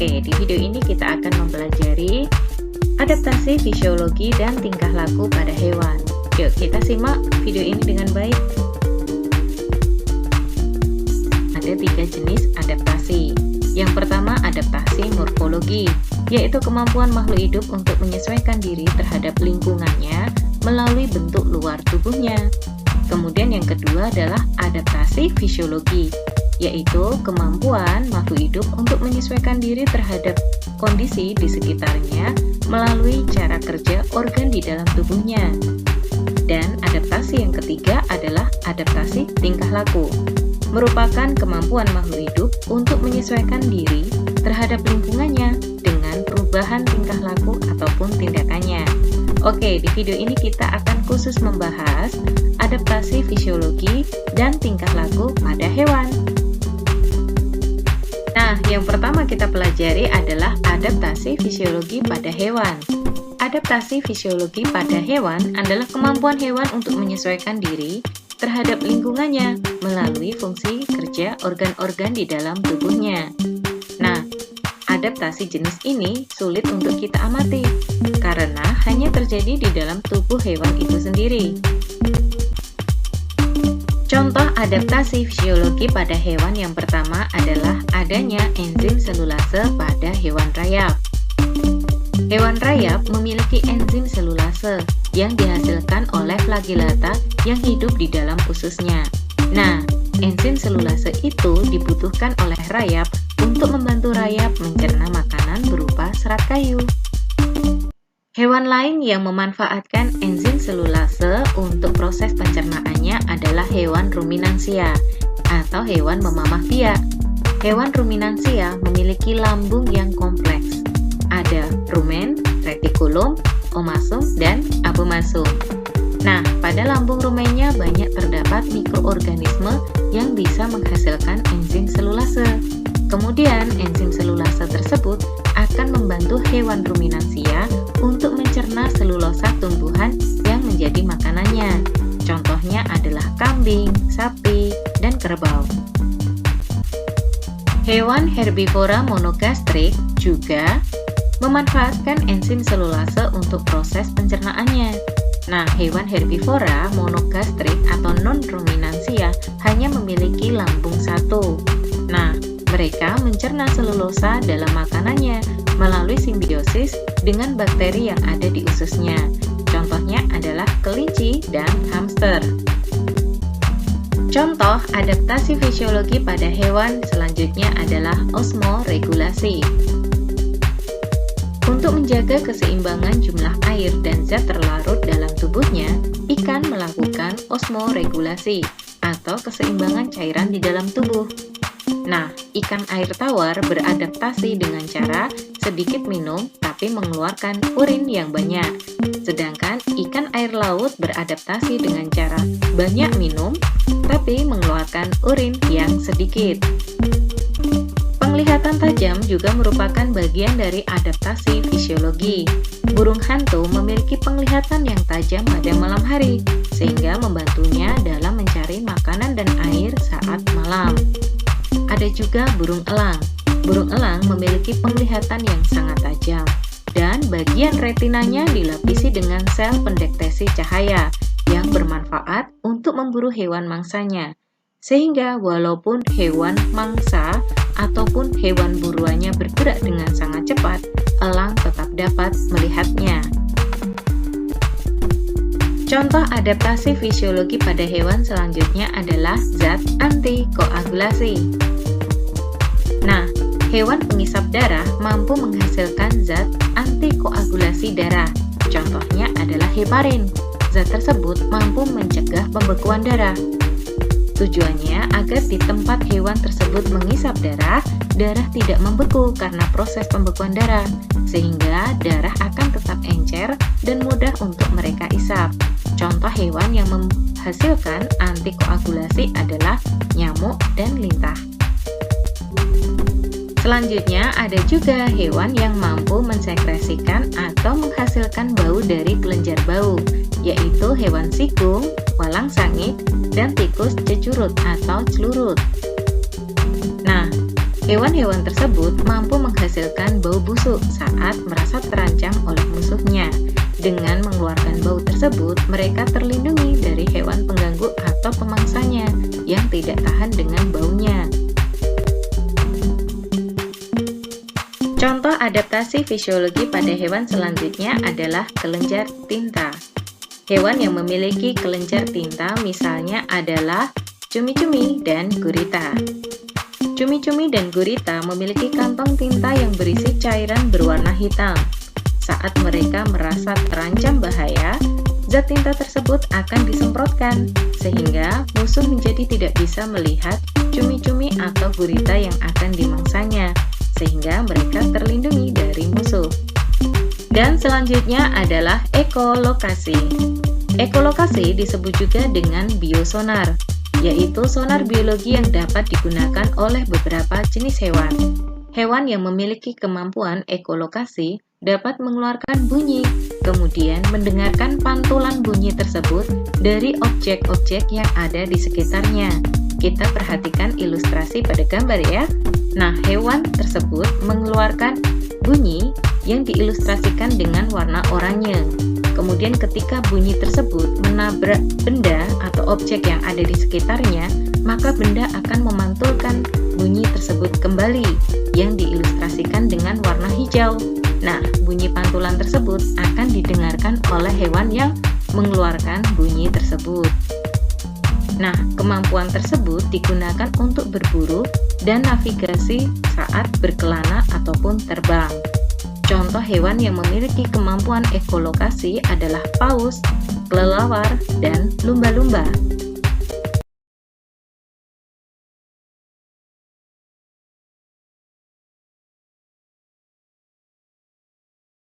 Oke, di video ini kita akan mempelajari adaptasi fisiologi dan tingkah laku pada hewan. Yuk kita simak video ini dengan baik. Ada 3 jenis adaptasi. Yang pertama, adaptasi morfologi, yaitu kemampuan makhluk hidup untuk menyesuaikan diri terhadap lingkungannya melalui bentuk luar tubuhnya. Kemudian yang kedua adalah adaptasi fisiologi, yaitu kemampuan makhluk hidup untuk menyesuaikan diri terhadap kondisi di sekitarnya melalui cara kerja organ di dalam tubuhnya. Dan adaptasi yang ketiga adalah adaptasi tingkah laku, merupakan kemampuan makhluk hidup untuk menyesuaikan diri terhadap lingkungannya dengan perubahan tingkah laku ataupun tindakannya. Oke, di video ini kita akan khusus membahas adaptasi fisiologi dan tingkah laku pada hewan. Nah, yang pertama kita pelajari adalah adaptasi fisiologi pada hewan. Adaptasi fisiologi pada hewan adalah kemampuan hewan untuk menyesuaikan diri terhadap lingkungannya melalui fungsi kerja organ-organ di dalam tubuhnya. Nah, adaptasi jenis ini sulit untuk kita amati karena hanya terjadi di dalam tubuh hewan itu sendiri. Contoh adaptasi fisiologi pada hewan yang pertama adalah adanya enzim selulase pada hewan rayap. Hewan rayap memiliki enzim selulase yang dihasilkan oleh flagellata yang hidup di dalam ususnya. Nah, enzim selulase itu dibutuhkan oleh rayap untuk membantu rayap mencerna makanan berupa serat kayu. Hewan lain yang memanfaatkan enzim selulase untuk proses pencernaannya adalah hewan ruminansia atau hewan memamah biak. Hewan ruminansia memiliki lambung yang kompleks. Ada rumen, retikulum, omasum, dan abomasum. Nah, pada lambung rumennya banyak terdapat mikroorganisme yang bisa menghasilkan enzim selulase. Kemudian, enzim selulase tersebut akan membantu hewan ruminansia untuk mencerna selulosa tumbuhan yang menjadi makanannya. Contohnya adalah kambing, sapi, dan kerbau. Hewan herbivora monogastrik juga memanfaatkan enzim selulase untuk proses pencernaannya. Nah, hewan herbivora monogastrik atau non-ruminansia hanya memiliki lambung satu. Nah, mereka mencerna selulosa dalam makanannya melalui simbiosis dengan bakteri yang ada di ususnya. Contohnya adalah kelinci dan hamster. Contoh adaptasi fisiologi pada hewan selanjutnya adalah osmoregulasi. Untuk menjaga keseimbangan jumlah air dan zat terlarut dalam tubuhnya, ikan melakukan osmoregulasi atau keseimbangan cairan di dalam tubuh. Nah, ikan air tawar beradaptasi dengan cara sedikit minum tapi mengeluarkan urin yang banyak. Sedangkan ikan air laut beradaptasi dengan cara banyak minum tapi mengeluarkan urin yang sedikit. Penglihatan tajam juga merupakan bagian dari adaptasi fisiologi. Burung hantu memiliki penglihatan yang tajam pada malam hari, sehingga membantunya dalam mencari makanan dan air saat malam. Ada juga burung elang. Burung elang memiliki penglihatan yang sangat tajam, dan bagian retinanya dilapisi dengan sel pendeteksi cahaya yang bermanfaat untuk memburu hewan mangsanya. Sehingga walaupun hewan mangsa ataupun hewan buruannya bergerak dengan sangat cepat, elang tetap dapat melihatnya. Contoh adaptasi fisiologi pada hewan selanjutnya adalah zat antikoagulasi. Nah, hewan pengisap darah mampu menghasilkan zat antikoagulasi darah. Contohnya adalah heparin. Zat tersebut mampu mencegah pembekuan darah. Tujuannya agar di tempat hewan tersebut mengisap darah, darah tidak membeku karena proses pembekuan darah, sehingga darah akan tetap encer dan mudah untuk mereka isap. Contoh hewan yang menghasilkan antikoagulasi adalah nyamuk dan lintah. Selanjutnya ada juga hewan yang mampu mensekresikan atau menghasilkan bau dari kelenjar bau, yaitu hewan sikung, walang sangit, dan tikus cecurut atau celurut. Nah, Hewan-hewan tersebut mampu menghasilkan bau busuk saat merasa terancam oleh musuhnya. Dengan mengeluarkan bau tersebut, mereka terlindungi dari hewan pengganggu atau pemangsanya yang tidak tahan dengan baunya. Contoh adaptasi fisiologi pada hewan selanjutnya adalah kelenjar tinta. Hewan yang memiliki kelenjar tinta misalnya adalah cumi-cumi dan gurita. Cumi-cumi dan gurita memiliki kantong tinta yang berisi cairan berwarna hitam. Saat mereka merasa terancam bahaya, zat tinta tersebut akan disemprotkan, sehingga musuh menjadi tidak bisa melihat cumi-cumi atau gurita yang akan dimangsanya, sehingga mereka terlindungi dari musuh. Dan selanjutnya adalah ekolokasi. Ekolokasi disebut juga dengan biosonar, yaitu sonar biologi yang dapat digunakan oleh beberapa jenis hewan. Hewan yang memiliki kemampuan ekolokasi dapat mengeluarkan bunyi, kemudian mendengarkan pantulan bunyi tersebut dari objek-objek yang ada di sekitarnya. Kita perhatikan ilustrasi pada gambar ya. Nah, hewan tersebut mengeluarkan bunyi yang diilustrasikan dengan warna oranye. Kemudian ketika bunyi tersebut menabrak benda atau objek yang ada di sekitarnya, maka benda akan memantulkan bunyi tersebut kembali yang diilustrasikan dengan warna hijau. Nah, bunyi pantulan tersebut akan didengarkan oleh hewan yang mengeluarkan bunyi tersebut. Nah, kemampuan tersebut digunakan untuk berburu dan navigasi saat berkelana ataupun terbang. Contoh hewan yang memiliki kemampuan ekolokasi adalah paus, kelelawar, dan lumba-lumba.